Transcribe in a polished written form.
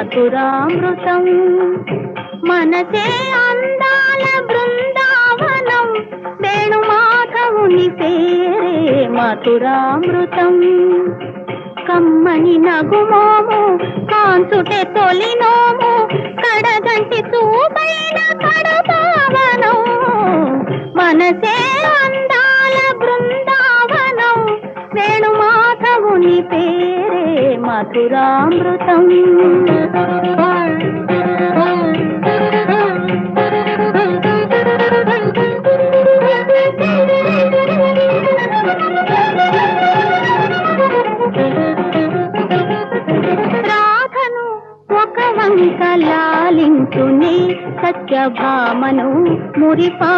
మధురామృతం మనసే అందాల బృందావనం వేణుమాధవుని పేరే మధురామృతం కమ్మని నగుమోము కాంచుటే తొలినోము కడగంటి చూపైన కడపావనం మనసే అందాల బృందావనం వేణుమాధవుని పేరే మధురామృతం రాధను ఒక వంక లాలించుని సత్యభామను మురిపా